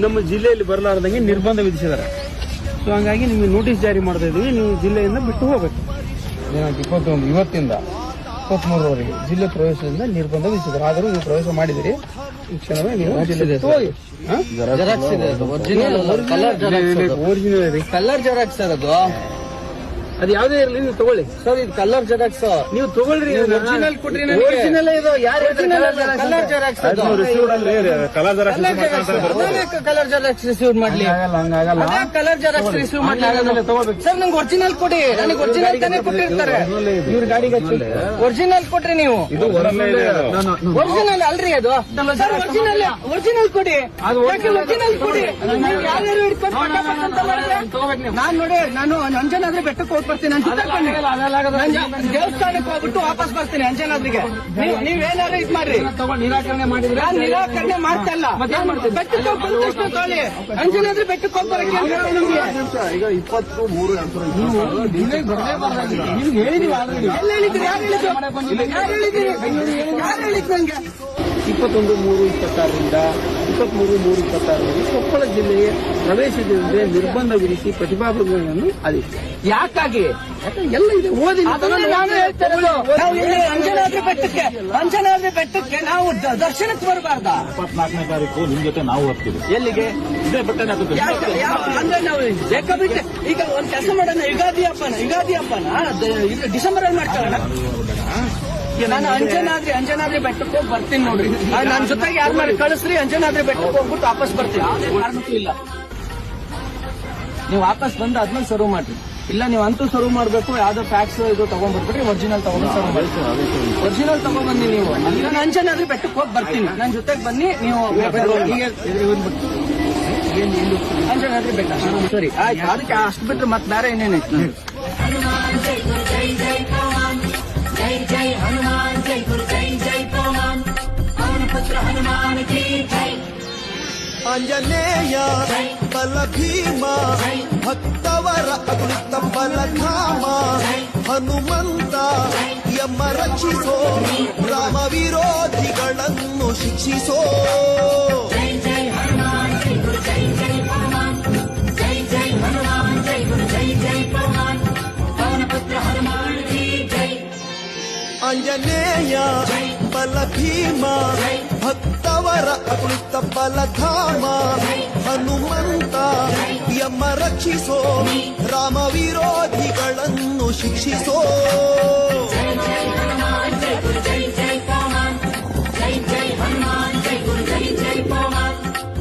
ನಮ್ಮ ಜಿಲ್ಲೆಯಲ್ಲಿ ಬರಲಾರದಂಗೆ ನಿರ್ಬಂಧ ವಿಧಿಸಿದ್ದಾರೆ. ಸೊ ಹಂಗಾಗಿ ನಿಮಗೆ ನೋಟಿಸ್ ಜಾರಿ ಮಾಡ್ತಾ ಇದೀವಿ, ನೀವು ಜಿಲ್ಲೆಯಿಂದ ಬಿಟ್ಟು ಹೋಗಬೇಕು. ದಿನಾಂಕ 21 ಇವತ್ತಿಂದ 23ರವರೆಗೆ ಜಿಲ್ಲೆ ಪ್ರವೇಶದಿಂದ ನಿರ್ಬಂಧ ವಿಧಿಸಿದ್ದಾರೆ. ಆದರೂ ನೀವು ಪ್ರವೇಶ ಮಾಡಿದಿರಿ, ಈ ಕ್ಷಣವೇ ನೀವು ಜಿಲ್ಲೆ ಬಿಟ್ಟು ಹೋಗಿ. ಒರಿಜಿನಲ್ ರೀ, ಕಲರ್ ಜೆರಾಕ್ಸ್ ಅದು. ಅದು ಯಾವುದೇ ಇರಲಿ ನೀವು ತಗೊಳ್ಳಿ ಸರ್. ಇದು ಕಲರ್ ಜೆರಾಕ್ಸ್ ನೀವು ತಗೊಳ್ರಿ. ಒರಿಜಿನಲ್ ಕೊಟ್ರಿ. ಒರಿಜಿನಲ್ ಇದು ಯಾರು ಕಲರ್ ಜೆರಾಕ್ಸ್ ಅದು. ಕಲರ್ ಜೆರಾಕ್ಸ್ ರಿಸೀವ್ ಮಾಡ್ಲಿ, ಕಲರ್ ಜೆರಾಕ್ಸ್ ರಿಸೀವ್ ಮಾಡ್ಲಿ ಸರ್. ನಂಗೆ ಒರಿಜಿನಲ್ ಕೊಡಿ, ನನಗೆ ಒರಿಜಿನಲ್ ತಾನೇ ಕೊಟ್ಟಿರ್ತಾರೆ. ಇವ್ರ ಗಾಡಿಗೆ ಒರಿಜಿನಲ್ ಕೊಟ್ರಿ ನೀವು. ಒರಿಜಿನಲ್ ಅಲ್ರಿ ಅದು ಸರ್. ಒರಿಜಿನಲ್ ಕೊಡಿ, ಒರಿಜಿನಲ್ ಕೊಡಿ. ಯಾರ್ಯಾರು ನಾನ್ ನೋಡಿ, ನಾನು ಅಂಜನಾದ್ರಿ ಬೆಟ್ಟಕ್ಕೆ ಹೋಗಿ ಬರ್ತೀನಿ, ದೇವಸ್ಥಾನಕ್ಕೆ ಹೋಗ್ಬಿಟ್ಟು ವಾಪಸ್ ಬರ್ತೀನಿ ಅಂಜನಾದ್ರಿಗೆ. ನೀವೇನಾದ್ರು ಇದು ಮಾಡ್ರಿ, ನಿರಾಕರಣೆ ಮಾಡಿದ್ರೆ ನಾನು ನಿರಾಕರಣೆ ಮಾಡ್ತಾ ಇಲ್ಲ. ಬೆಟ್ಟಕ್ಕೆ ಹೋಗಿ ಬಂದ ತಕ್ಷಣ ತೊಗೊಳ್ಳಿ, ಅಂಜನಾದ್ರಿ ಬೆಟ್ಟಕ್ಕೆ ಹೋಗಿ ಬರಕ್ಕೆ. ಈಗ 23 ನಿಮ್ಗೆ ಹೇಳಿದೀವಿ ಆಲ್ರೆಡಿ. ಯಾರು ಹೇಳಿದ್ರು ನಂಗೆ? 21/3/26ರಿಂದ 23/3/26ವರೆಗೆ ಕೊಪ್ಪಳ ಜಿಲ್ಲೆಗೆ ಪ್ರವೇಶಿಸದಂತೆ ನಿರ್ಬಂಧ ವಿಧಿಸಿ ಪ್ರತಿಭಾವಂತರನ್ನು ಆದೇಶಿಸಿದೆ. ಯಾಕಾಗಿ? ಎಲ್ಲ ಇದೆ, ಓದಿ. ನಾನು ಹೇಳ್ತಾ ಇರೋದು, ನಾವು ಇಲ್ಲಿ ಅಂಜನಾದ್ರಿ ಬೆಟ್ಟಕ್ಕೆ ನಾವು ದರ್ಶನಕ್ಕೆ ಬರಬಾರ್ದ? 24ನೇ ತಾರೀಕು ನಿಮ್ ಜೊತೆ ನಾವು ಹೋಗ್ತೀವಿ. ಎಲ್ಲಿಗೆ? ಬಟ್ಟೆ ಅಂದ್ರೆ ನಾವು ಬೇಕಾಬಿಟ್ಟೆ ಈಗ ಒಂದ್ ಕೆಲಸ ಮಾಡೋಣ. ಯುಗಾದಿ ಹಬ್ಬನ ಡಿಸೆಂಬರ್ ಅಲ್ಲಿ ಮಾಡ್ಕೊಳ್ಳೋಣ. ನಾನು ಅಂಜನಾದ್ರಿ ಬೆಟ್ಟಕ್ಕೆ ಹೋಗಿ ಬರ್ತೀನಿ ನೋಡ್ರಿ. ನನ್ನ ಜೊತೆಗೆ ಯಾರು ಮಾಡಿ ಕಳಿಸ್ರಿ, ಅಂಜನಾದ್ರಿ ಬೆಟ್ಟಕ್ಕೆ ಹೋಗ್ಬಿಟ್ಟು ವಾಪಸ್ ಬರ್ತೀನಿ. ಕಾರಣಕ್ಕೂ ಇಲ್ಲ. ನೀವು ವಾಪಸ್ ಬಂದು ಆದ್ಮೇಲೆ ಸರ್ವ್ ಮಾಡ್ರಿ. ಇಲ್ಲ ನೀವು ಅಂತೂ ಸರ್ವ್ ಮಾಡ್ಬೇಕು. ಯಾವ್ದೋ ಫ್ಯಾಕ್ಸ್ ಇದು ತಗೊಂಡ್ಬರ್ಬಿಟ್ರಿ, ಒರಿಜಿನಲ್ ತಗೊಂಡು ಸರ್ವ್ ಮಾಡಿ. ಒರಿಜಿನಲ್ ತಗೊಂಡ್ಬನ್ನಿ ನೀವು. ನಾನು ಅಂಜನಾದ್ರಿ ಬೆಟ್ಟಕ್ಕೆ ಹೋಗಿ ಬರ್ತೀನಿ, ನನ್ನ ಜೊತೆಗೆ ಬನ್ನಿ ನೀವು. ಅಂಜನಾದ್ರಿ ಬೆಟ್ಟ ಸರಿ ಆಯ್ತು. ಅದಕ್ಕೆ ಅಷ್ಟು ಬಿಟ್ರೆ ಮತ್ತೆ ಬೇರೆ ಏನೇನೈತಿ? जय जय हनुमान जय गुरु जय जय पवन पवन पुत्र हनुमान की जय. ಆಂಜನೇಯ ಬಲ ಭೀಮ ಭಕ್ತವರ ಅಮೃತ ಬಲಧಾಮ ಹನುಮಂತ ಯಮ ರಕ್ಷಿಸೋ ರಾಮ ವಿರೋಧಿಗಳನ್ನು ಶಿಕ್ಷಿಸೋ. जय जय हनुमान जय गुरु जय जय पवन जय जय हनुमान जय गुरु जय जय पवन पवन पुत्र हनुमान की जय. ಆಂಜನೇಯ ಬಲ ಭೀಮ ಭಕ್ತವರ ಅಮೃತ ಬಲಧಾಮ ಹನುಮಂತ ಯಮ ರಕ್ಷಿಸೋ ರಾಮ ವಿರೋಧಿಗಳನ್ನು ಶಿಕ್ಷಿಸೋ.